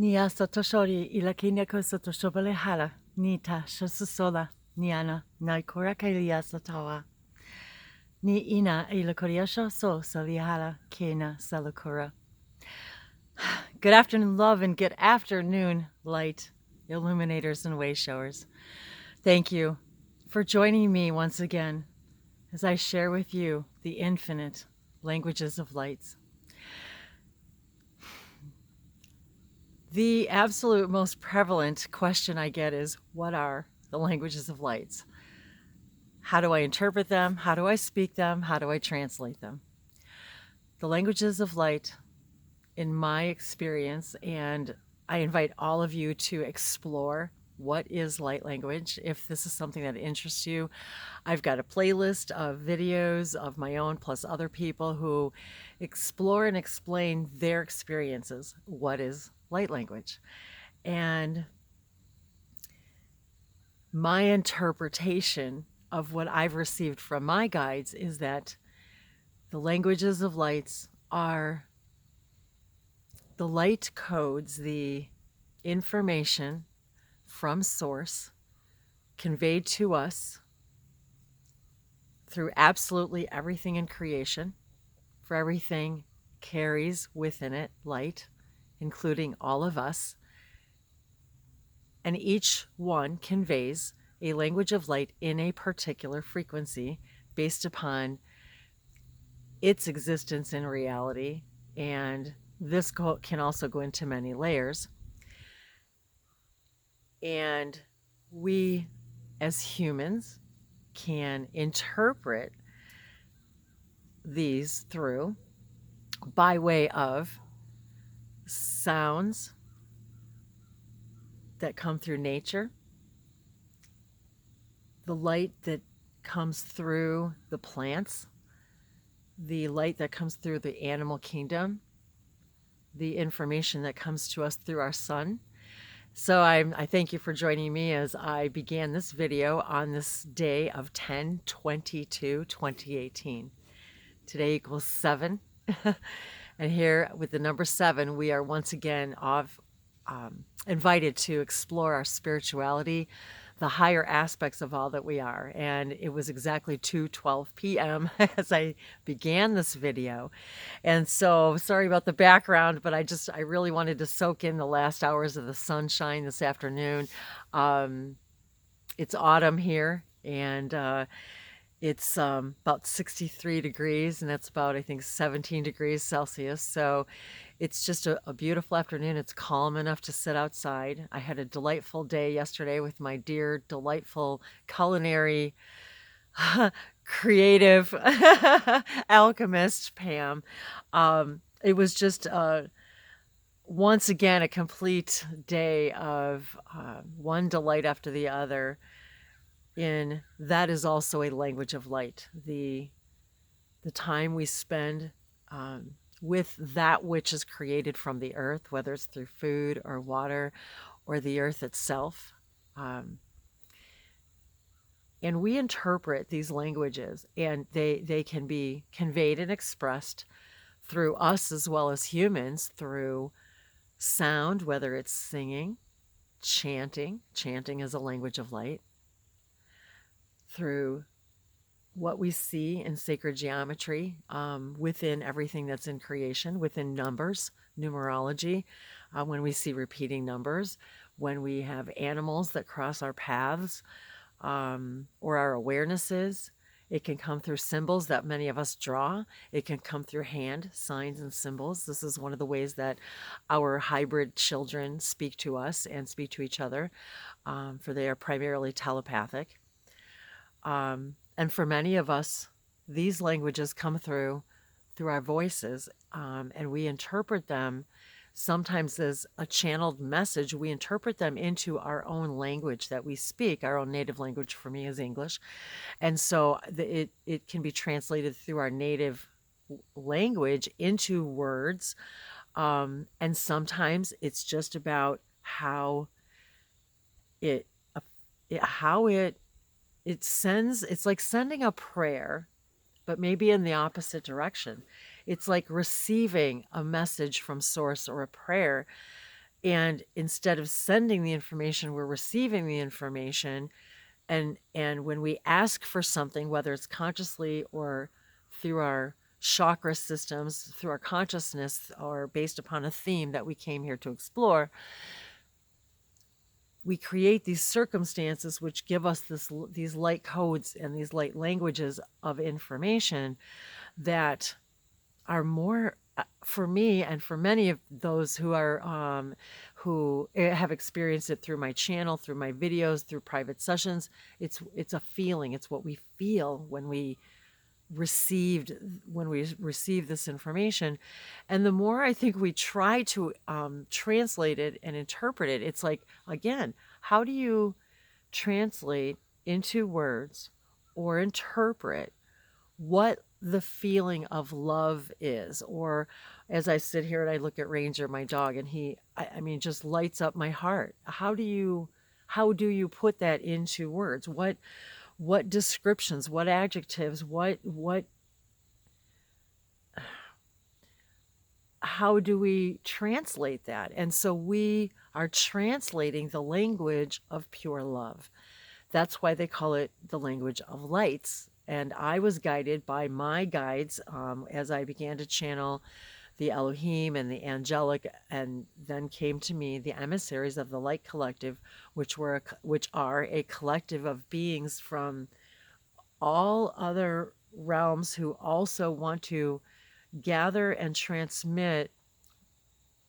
Nia sotoshori ilakina ko sotoshobale hala. Nita shosusola niana naikora kailia satawa. Ni ina ilakoriasha so salihala kena salakura. Good afternoon, love, and good afternoon, light, illuminators and way showers. Thank you for joining me once again as I share with you the infinite languages of lights. The absolute most prevalent question I get is, what are the languages of lights? How do I interpret them? How do I speak them? How do I translate them? The languages of light, in my experience, and I invite all of you to explore what is light language. If this is something that interests you, I've got a playlist of videos of my own plus other people who explore and explain their experiences. What is light language? And my interpretation of what I've received from my guides is that the languages of lights are the light codes, the information from source conveyed to us through absolutely everything in creation, for everything carries within it light, including all of us. And each one conveys a language of light in a particular frequency based upon its existence in reality. And this can also go into many layers. And we, as humans, can interpret these through by way of sounds that come through nature, the light that comes through the plants, the light that comes through the animal kingdom, the information that comes to us through our sun. So I thank you for joining me as I began this video on this day of 10/22/2018. Today equals 7. And here with the number 7, we are once again invited to explore our spirituality, the higher aspects of all that we are. And it was exactly 2:12 p.m. as I began this video. And so sorry about the background, but I really wanted to soak in the last hours of the sunshine this afternoon. It's autumn here, and it's about 63 degrees, and that's about, I think, 17 degrees Celsius. So it's just a beautiful afternoon. It's calm enough to sit outside. I had a delightful day yesterday with my dear, delightful culinary, creative alchemist, Pam. It was just once again a complete day of one delight after the other. In that is also a language of light. The time we spend with that which is created from the earth, whether it's through food or water or the earth itself. And we interpret these languages, and they can be conveyed and expressed through us as well as humans, through sound, whether it's singing, chanting. Chanting is a language of light. Through what we see in sacred geometry, within everything that's in creation, within numbers, numerology, when we see repeating numbers, when we have animals that cross our paths, or our awarenesses. It can come through symbols that many of us draw. It can come through hand signs and symbols. This is one of the ways that our hybrid children speak to us and speak to each other, for they are primarily telepathic. And for many of us, these languages come through our voices, and we interpret them sometimes as a channeled message. We interpret them into our own language that we speak. Our own native language for me is English. And so it can be translated through our native language into words. And sometimes it's just about how it sends, it's like sending a prayer, but maybe in the opposite direction. It's like receiving a message from source or a prayer And instead of sending the information, we're receiving the information. And when we ask for something, whether it's consciously or through our chakra systems, through our consciousness, or based upon a theme that we came here to explore, we create these circumstances which give us these light codes and these light languages of information that are more, for me and for many of those who are who have experienced it through my channel, through my videos, through private sessions. It's a feeling. It's what we feel when we receive this information. And the more I think we try to translate it and interpret it, it's like, again, how do you translate into words or interpret what the feeling of love is? Or as I sit here and I look at Ranger, my dog, and I mean, just lights up my heart. How do you put that into words? What descriptions, what adjectives, how do we translate that? And so we are translating the language of pure love. That's why they call it the language of lights. And I was guided by my guides as I began to channel the Elohim and the angelic, and then came to me the emissaries of the Light Collective, which are a collective of beings from all other realms who also want to gather and transmit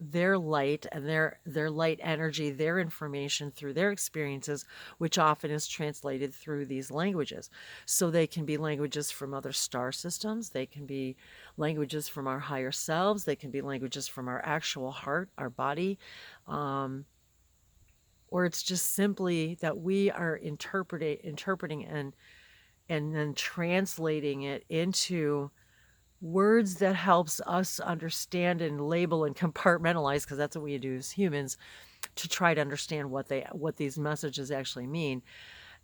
their light and their light energy, their information through their experiences, which often is translated through these languages. So they can be languages from other star systems, they can be languages from our higher selves, they can be languages from our actual heart, our body, or it's just simply that we are interpreting and then translating it into words that helps us understand and label and compartmentalize, because that's what we do as humans, to try to understand what these messages actually mean.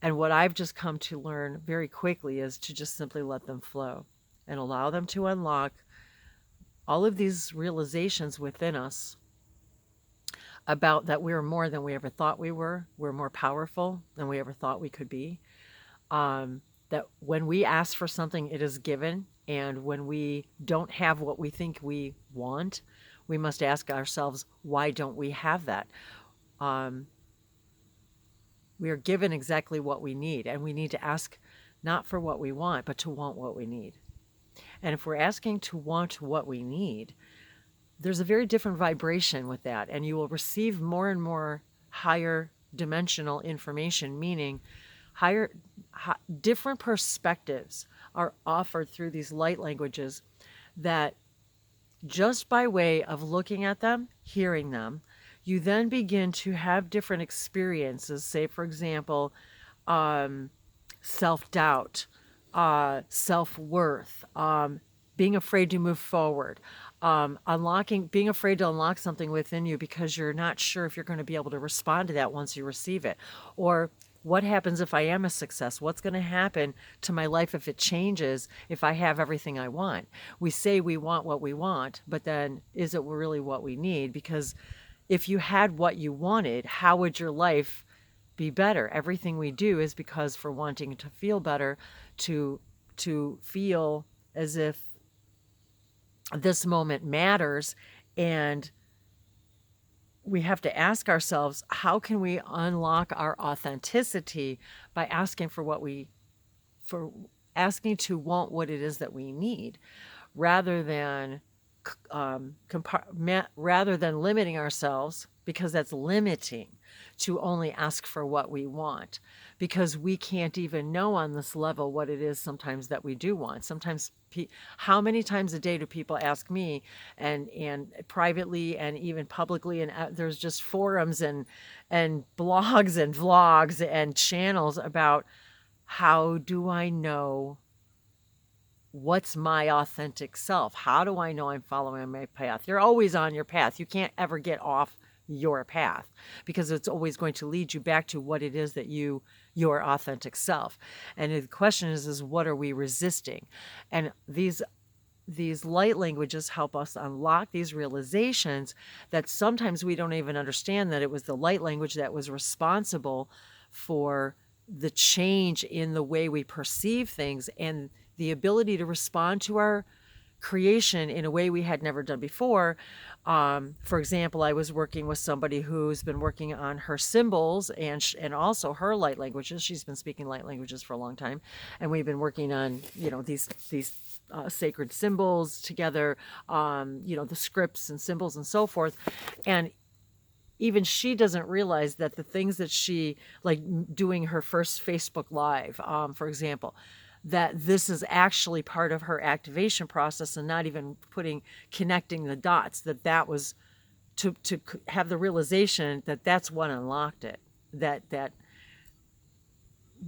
And what I've just come to learn very quickly is to just simply let them flow and allow them to unlock all of these realizations within us about that we're more than we ever thought we were. We're more powerful than we ever thought we could be. That when we ask for something, it is given. And when we don't have what we think we want, we must ask ourselves, why don't we have that? We are given exactly what we need, and we need to ask not for what we want, but to want what we need. And if we're asking to want what we need, there's a very different vibration with that, and you will receive more and more higher dimensional information, meaning different perspectives are offered through these light languages that just by way of looking at them, hearing them, you then begin to have different experiences. Say, for example, self-doubt, self-worth, being afraid to move forward, being afraid to unlock something within you because you're not sure if you're going to be able to respond to that once you receive it. Or what happens if I am a success? What's going to happen to my life if it changes, if I have everything I want? We say we want what we want, but then is it really what we need? Because if you had what you wanted, how would your life be better? Everything we do is because for wanting to feel better, to feel as if this moment matters. And we have to ask ourselves, how can we unlock our authenticity by asking asking to want what it is that we need, rather than limiting ourselves, because that's limiting, to only ask for what we want, because we can't even know on this level what it is sometimes that we do want. Sometimes, how many times a day do people ask me, and privately and even publicly, and there's just forums and blogs and vlogs and channels about, how do I know what's my authentic self? How do I know I'm following my path? You're always on your path. You can't ever get off your path, because it's always going to lead you back to what it is that your authentic self. And the question is what are we resisting? And these these light languages help us unlock these realizations that sometimes we don't even understand that it was the light language that was responsible for the change in the way we perceive things and the ability to respond to our creation in a way we had never done before. For example, I was working with somebody who's been working on her symbols and also her light languages. She's been speaking light languages for a long time, and we've been working on these sacred symbols together, the scripts and symbols and so forth. And even she doesn't realize that the things that she, like doing her first Facebook Live, for example, that this is actually part of her activation process, and not even connecting the dots, that was to have the realization that that's what unlocked it, that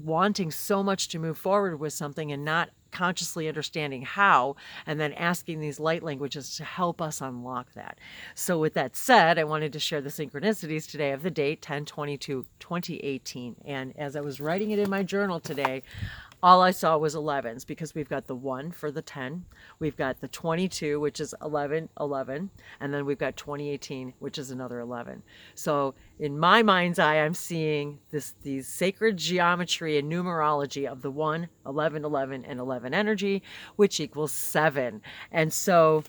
wanting so much to move forward with something and not consciously understanding how, and then asking these light languages to help us unlock that. So with that said, I wanted to share the synchronicities today of the date 10/22/2018. And as I was writing it in my journal today, all I saw was 11s, because we've got the 1 for the 10, we've got the 22, which is 11, and then we've got 2018, which is another 11. So in my mind's eye, I'm seeing these sacred geometry and numerology of the 1, 11, 11, and 11 energy, which equals 7. And so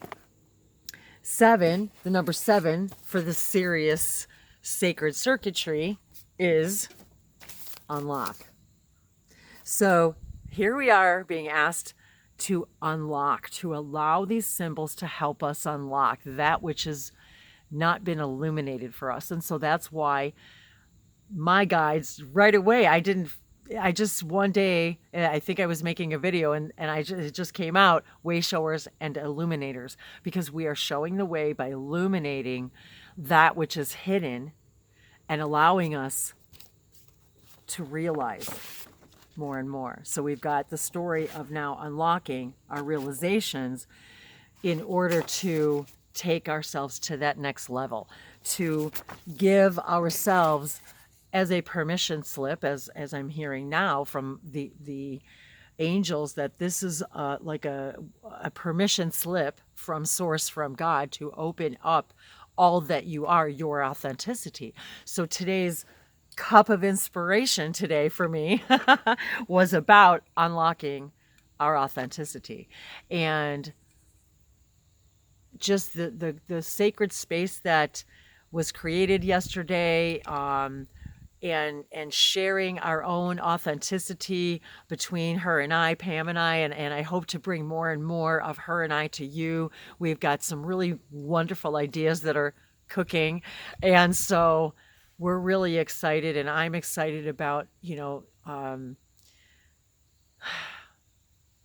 7, the number 7 for the Sirius sacred circuitry is unlock. So here we are being asked to unlock, to allow these symbols to help us unlock that which has not been illuminated for us. And so that's why my guides right away, I just one day, I think I was making a video and it just came out, way showers and illuminators, because we are showing the way by illuminating that which is hidden and allowing us to realize more and more. So we've got the story of now unlocking our realizations in order to take ourselves to that next level, to give ourselves as a permission slip, as I'm hearing now from the angels, that this is like a permission slip from source, from God, to open up all that you are, your authenticity. So today's cup of inspiration today for me was about unlocking our authenticity, and just the sacred space that was created yesterday, and sharing our own authenticity between her and I, Pam and I, and I hope to bring more and more of her and I to you. We've got some really wonderful ideas that are cooking, and so we're really excited, and I'm excited about,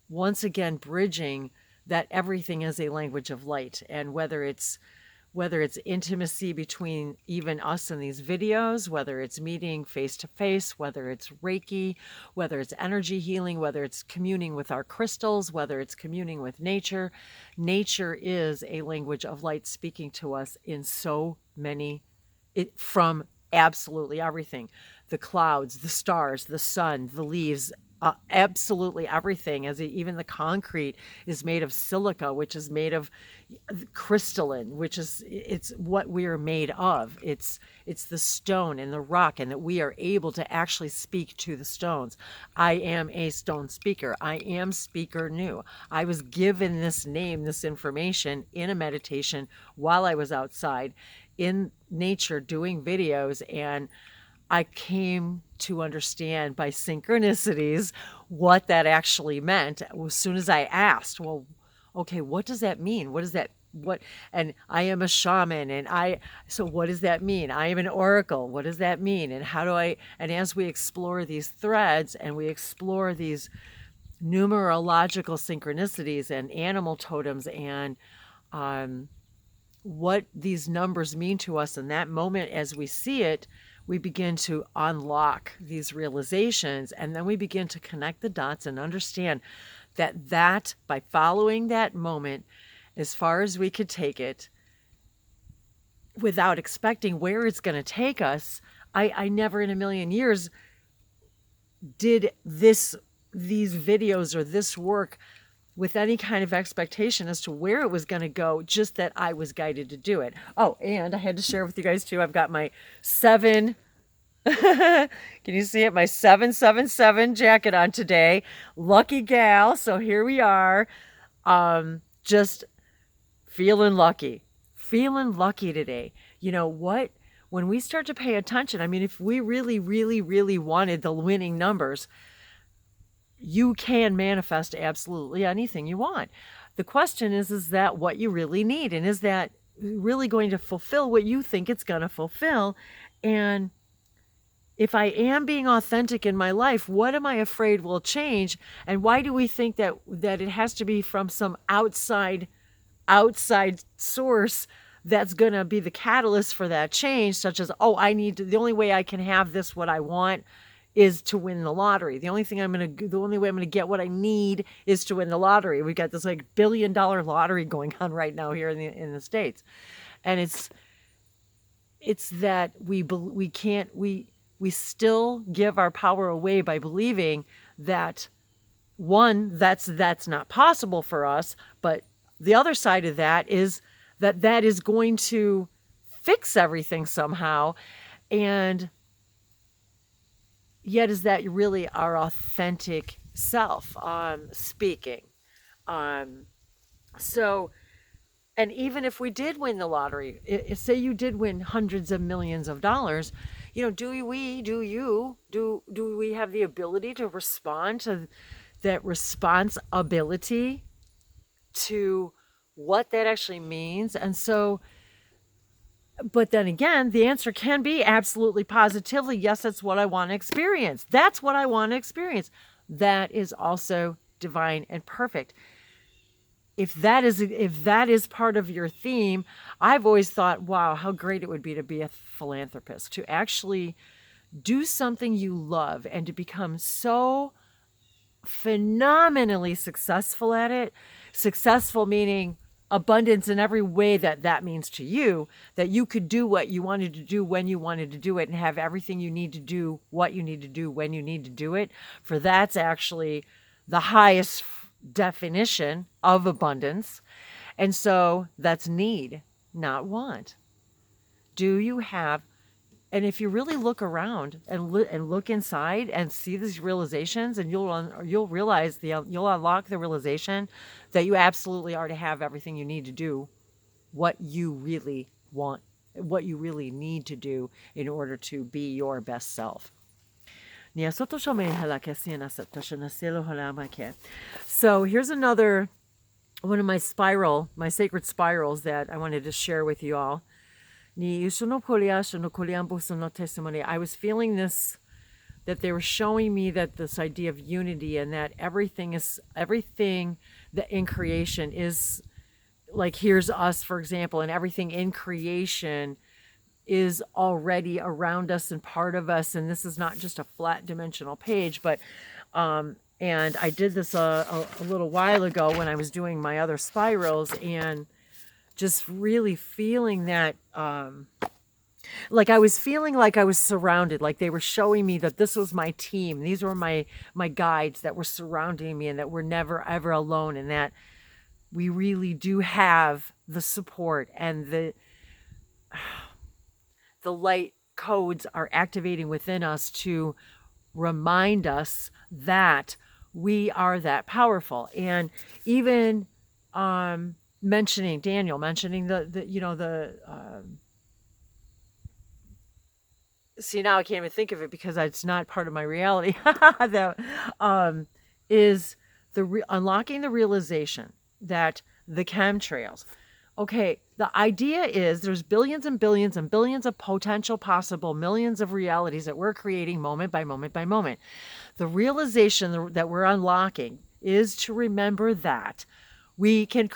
once again, bridging that everything is a language of light. And whether it's intimacy between even us and these videos, whether it's meeting face to face, whether it's Reiki, whether it's energy healing, whether it's communing with our crystals, whether it's communing with nature, nature is a language of light speaking to us in so many, from absolutely everything. The clouds, the stars, the sun, the leaves, absolutely everything. Even the concrete is made of silica, which is made of crystalline, it's what we are made of. It's the stone and the rock, and that we are able to actually speak to the stones. I am a stone speaker. I am speaker new. I was given this name, this information, in a meditation while I was outside in nature doing videos, and I came to understand by synchronicities what that actually meant as soon as I asked, well, okay, what does that mean? And I am a shaman, so what does that mean? I am an oracle. What does that mean? And and as we explore these threads and we explore these numerological synchronicities and animal totems and what these numbers mean to us in that moment as we see it, we begin to unlock these realizations, and then we begin to connect the dots and understand that by following that moment as far as we could take it without expecting where it's going to take us, I never in a million years did these videos or this work with any kind of expectation as to where it was going to go, just that I was guided to do it. Oh, and I had to share with you guys too, I've got my 7 can you see it? My 777 jacket on today. Lucky gal. So here we are. Just feeling lucky today. You know what? When we start to pay attention, I mean, if we really, really, really wanted the winning numbers, you can manifest absolutely anything you want. The question is that what you really need? And is that really going to fulfill what you think it's going to fulfill? And if I am being authentic in my life, what am I afraid will change? And why do we think that it has to be from some outside source that's going to be the catalyst for that change, such as, the only way I can have this, what I want, is to win the lottery. The only way I'm going to get what I need is to win the lottery. We've got this like $1 billion lottery going on right now here in the States. And it's that we still give our power away by believing that, one, that's not possible for us, but the other side of that is that is going to fix everything somehow. And yet, is that really our authentic self speaking? So, and even if we did win the lottery, say you did win hundreds of millions of dollars, do we have the ability to respond to that responsibility to what that actually means? And so, but then again, the answer can be absolutely positively, yes, that's what I want to experience. That's what I want to experience. That is also divine and perfect. If that is part of your theme, I've always thought, wow, how great it would be to be a philanthropist, to actually do something you love and to become so phenomenally successful at it. Successful meaning abundance in every way that means to you, that you could do what you wanted to do when you wanted to do it and have everything you need to do what you need to do when you need to do it. For that's actually the highest definition of abundance. And so that's need, not want. Do you have, and if you really look around and look inside and see these realizations, and you'll realize you'll unlock the realization that you absolutely are to have everything you need to do what you really want, what you really need to do in order to be your best self. So here's another one of my sacred spirals that I wanted to share with you all. I was feeling this, that they were showing me that this idea of unity, and that everything that in creation is like, here's us, for example, and everything in creation is already around us and part of us. And this is not just a flat dimensional page, but and I did this a little while ago when I was doing my other spirals, and just really feeling that like I was feeling like I was surrounded, like they were showing me that this was my team, these were my guides that were surrounding me, and that we're never ever alone, and that we really do have the support, and the light codes are activating within us to remind us that we are that powerful. And even Daniel mentioning see, now I can't even think of it because it's not part of my reality. That is unlocking the realization that the chemtrails. Okay, the idea is there's billions and billions and billions of potential possible millions of realities that we're creating moment by moment by moment. The realization that we're unlocking is to remember that we can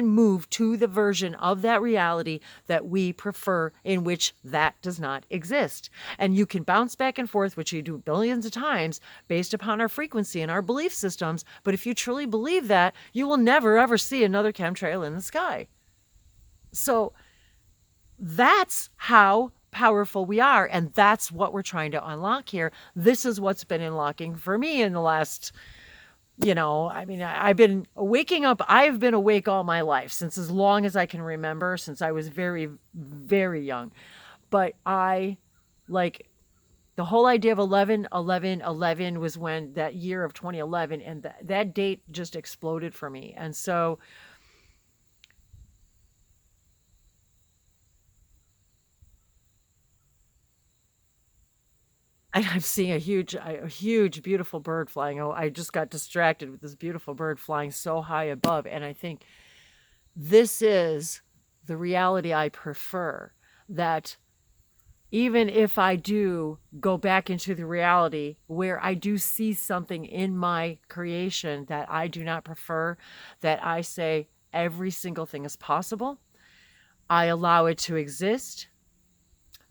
move to the version of that reality that we prefer, in which that does not exist. And you can bounce back and forth, which you do billions of times, based upon our frequency and our belief systems. But if you truly believe that, you will never, ever see another chemtrail in the sky. So that's how powerful we are. And that's what we're trying to unlock here. This is what's been unlocking for me in the last I mean, I've been waking up. I've been awake all my life, since as long as I can remember, since I was very, very young. But like, the whole idea of 11, 11, 11 was when that year of 2011, and that date just exploded for me. And so I'm seeing a huge, beautiful bird flying. Oh, I just got distracted with this beautiful bird flying so high above. And I think this is the reality I prefer, that even if I do go back into the reality where I do see something in my creation that I do not prefer, that I say every single thing is possible, I allow it to exist,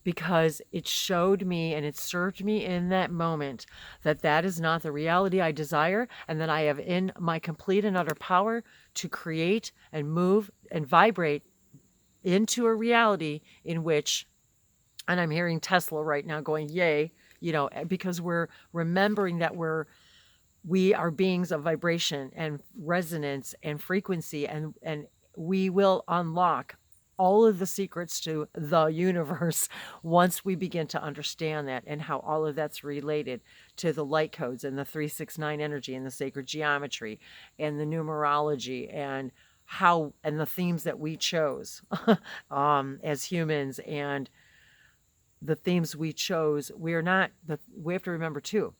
because it showed me and it served me in that moment that that is not the reality I desire, and that I have in my complete and utter power to create and move and vibrate into a reality in which, and I'm hearing Tesla right now going, yay, because we're remembering that we are beings of vibration and resonance and frequency, and we will unlock all of the secrets to the universe once we begin to understand that, and how all of that's related to the light codes and the 369 energy and the sacred geometry and the numerology, and the themes that we chose as humans, and the themes we chose. We have to remember too,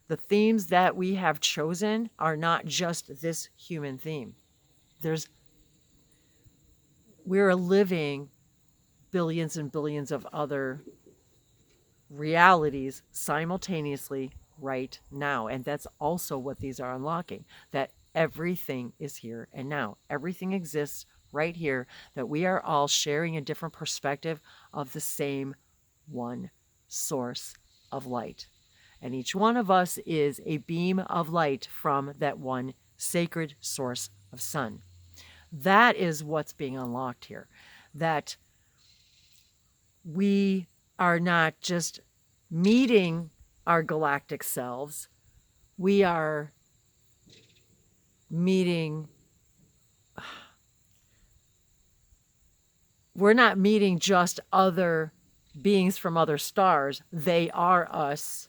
the themes that we have chosen are not just this human theme. We're living billions and billions of other realities simultaneously right now. And that's also what these are unlocking, that everything is here and now. Everything exists right here, that we are all sharing a different perspective of the same one source of light. And each one of us is a beam of light from that one sacred source of sun. That is what's being unlocked here. That we are not just meeting our galactic selves, we are meeting, we're not meeting just other beings from other stars. They are us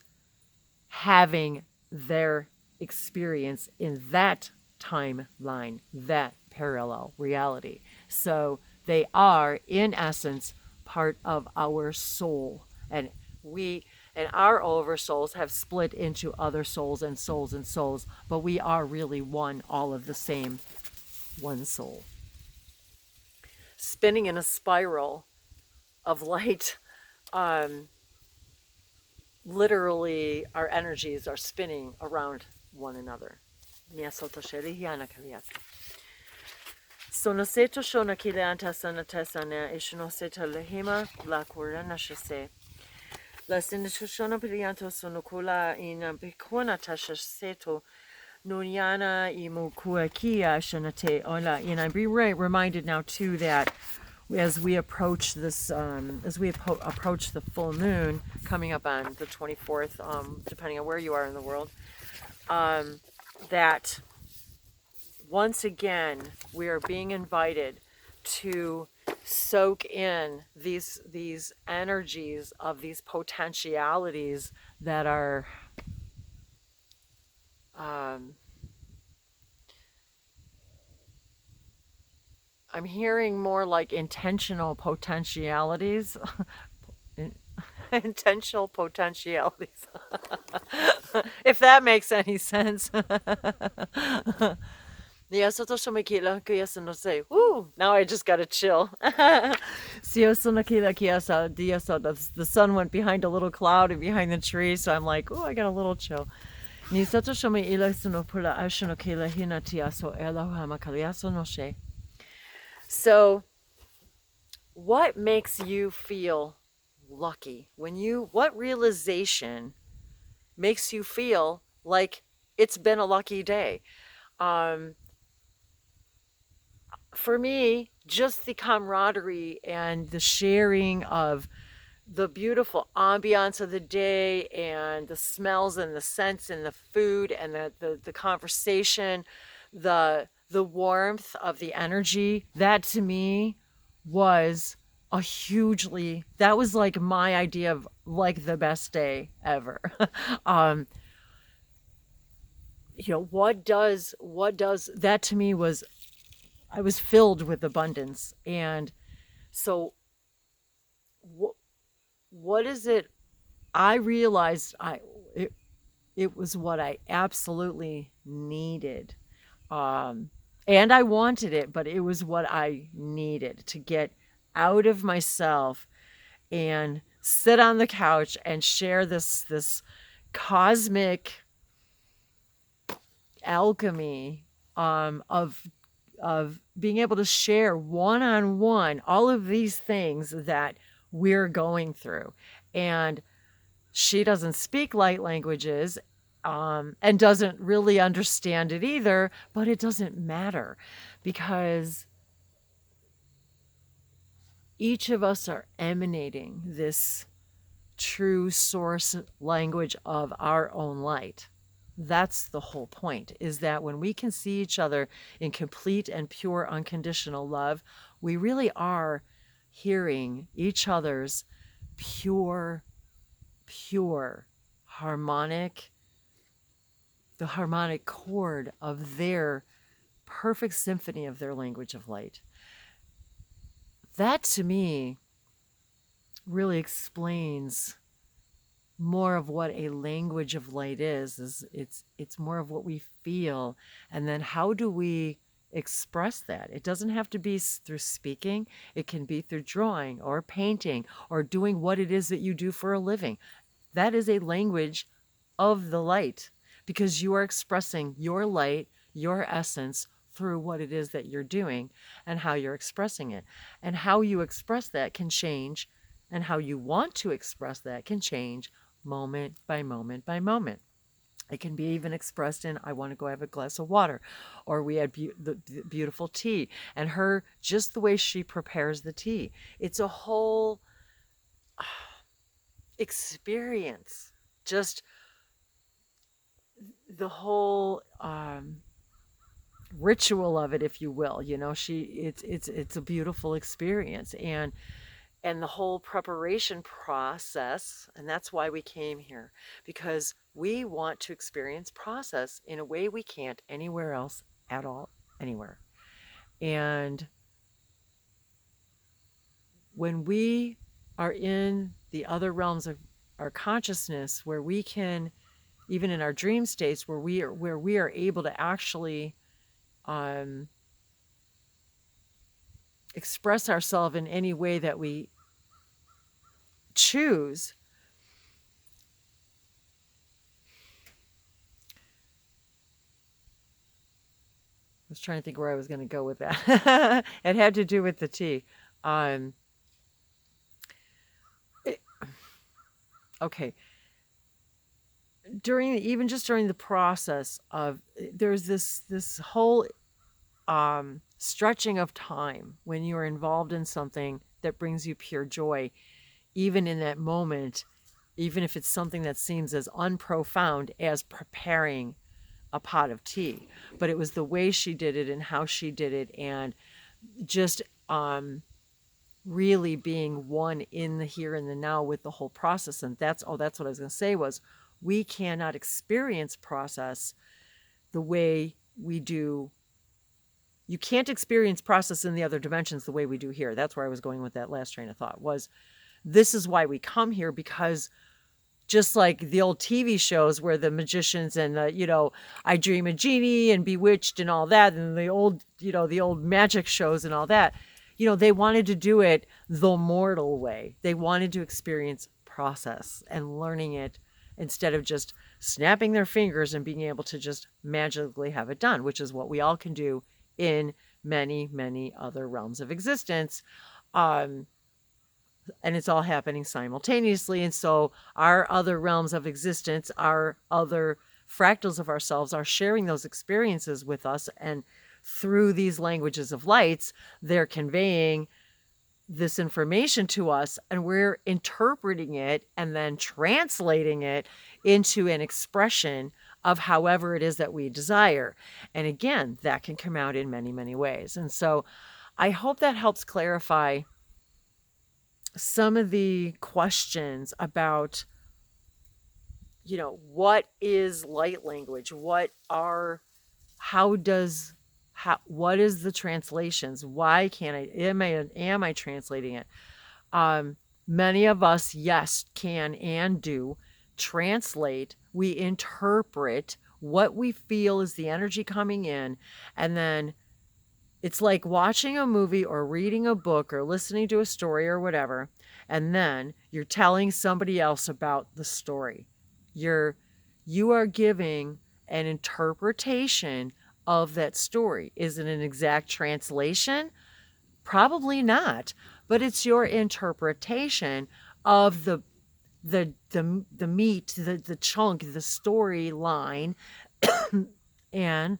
having their experience in that timeline, that parallel reality. So they are, in essence, part of our soul. And our oversouls have split into other souls and souls and souls, but we are really one, all of the same one soul. Spinning in a spiral of light, literally our energies are spinning around one another. Sonoseto shona kileanta sanatesana ishonoseta lehima la kurana shase. La sinitushona pilianto sonokula in bikona tashaseto nunyana imukuakia shanate ola. And I'm being reminded now too that as we approach this, approach the full moon coming up on the 24th, depending on where you are in the world, that once again we are being invited to soak in these energies of these potentialities that are I'm hearing more like intentional potentialities. Intentional potentialities. If that makes any sense. Woo! Now I just got to chill. The sun went behind a little cloud and behind the tree, so I'm like, oh, I got a little chill. So, what makes you feel lucky? What realization makes you feel like it's been a lucky day? For me, just the camaraderie and the sharing of the beautiful ambiance of the day and the smells and the scents and the food and the conversation, the warmth of the energy, that to me was that was like my idea of like the best day ever. um, what does that to me was, I was filled with abundance. And so what is it? I realized it was what I absolutely needed. And I wanted it, but it was what I needed to get out of myself and sit on the couch and share this cosmic alchemy, of being able to share one-on-one all of these things that we're going through. And she doesn't speak light languages, and doesn't really understand it either, but it doesn't matter, because each of us are emanating this true source language of our own light. That's the whole point, is that when we can see each other in complete and pure unconditional love, we really are hearing each other's pure harmonic, the harmonic chord of their perfect symphony of their language of light. That to me really explains more of what a language of light is it's more of what we feel, and then how do we express that. It doesn't have to be through speaking. It can be through drawing or painting or doing what it is that you do for a living. That is a language of the light, because you are expressing your light, your essence, through what it is that you're doing and how you're expressing it. And how you express that can change, and how you want to express that can change moment by moment by moment. It can be even expressed in, I want to go have a glass of water, or we had the beautiful tea, and her, just the way she prepares the tea. It's a whole experience, just the whole ritual of it, if you will. It's a beautiful experience, and the whole preparation process. And that's why we came here, because we want to experience process in a way we can't anywhere else at all, anywhere. And when we are in the other realms of our consciousness, where we can, even in our dream states, where we are able to actually express ourselves in any way that we choose. I was trying to think where I was going to go with that. It had to do with the tea. Okay. During the process of, there's this whole stretching of time when you are involved in something that brings you pure joy, even in that moment, even if it's something that seems as unprofound as preparing a pot of tea. But it was the way she did it and how she did it, and just really being one in the here and the now with the whole process. And that's what I was going to say was, we cannot experience process the way we do. You can't experience process in the other dimensions the way we do here. That's where I was going with that last train of thought, was this is why we come here, because just like the old TV shows where the magicians and I Dream a Genie and Bewitched and all that, and the old magic shows and all that, they wanted to do it the mortal way. They wanted to experience process and learning it, instead of just snapping their fingers and being able to just magically have it done, which is what we all can do in many, many other realms of existence. And it's all happening simultaneously. And so our other realms of existence, our other fractals of ourselves, are sharing those experiences with us. And through these languages of lights, they're conveying this information to us, and we're interpreting it and then translating it into an expression of however it is that we desire. And again, that can come out in many, many ways. And so I hope that helps clarify some of the questions about, what is light language? What is the translations? Why can't am I translating it? Many of us, yes, can and do translate. We interpret what we feel is the energy coming in, and then it's like watching a movie or reading a book or listening to a story or whatever, and then you're telling somebody else about the story. You are giving an interpretation of that story. Is it an exact translation? Probably not, but it's your interpretation of the meat, the chunk, the storyline, and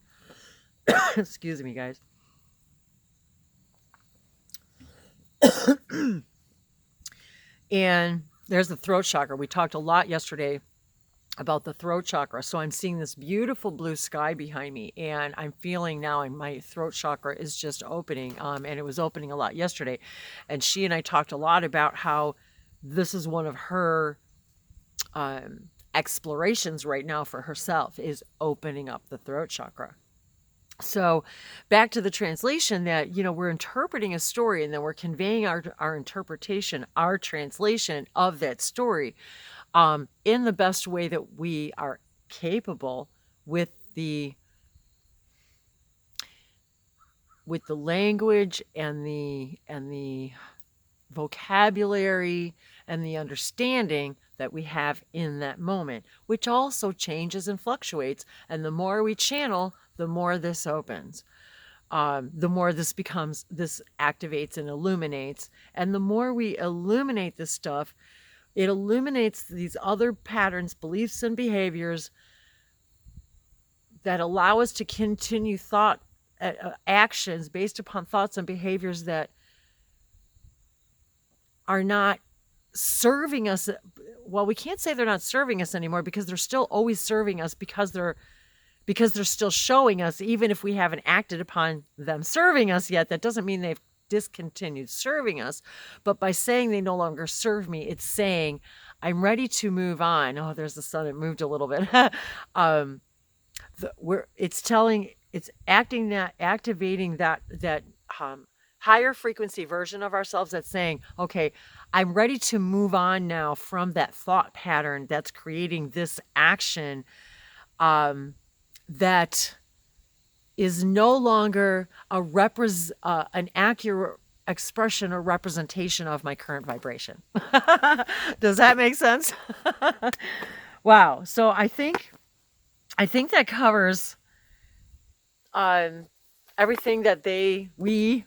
excuse me, guys. And there's the throat chakra. We talked a lot yesterday about the throat chakra. So I'm seeing this beautiful blue sky behind me, and I'm feeling now my throat chakra is just opening. And it was opening a lot yesterday. And she and I talked a lot about how this is one of her explorations right now for herself, is opening up the throat chakra. So back to the translation, that, we're interpreting a story, and then we're conveying our interpretation, our translation of that story in the best way that we are capable, with the language and the vocabulary and the understanding that we have in that moment, which also changes and fluctuates. And the more we channel, the more this opens, the more this activates and illuminates. And the more we illuminate this stuff, it illuminates these other patterns, beliefs, and behaviors that allow us to continue actions based upon thoughts and behaviors that are not serving us. Well, we can't say they're not serving us anymore, because they're still always serving us, because they're still showing us, even if we haven't acted upon them serving us yet. That doesn't mean they've discontinued serving us. But by saying they no longer serve me, it's saying I'm ready to move on. Oh, there's the sun. It moved a little bit. It's activating that higher frequency version of ourselves that's saying, okay, I'm ready to move on now from that thought pattern that's creating this action that is no longer an accurate expression or representation of my current vibration. Does that make sense? Wow. So I think that covers everything that we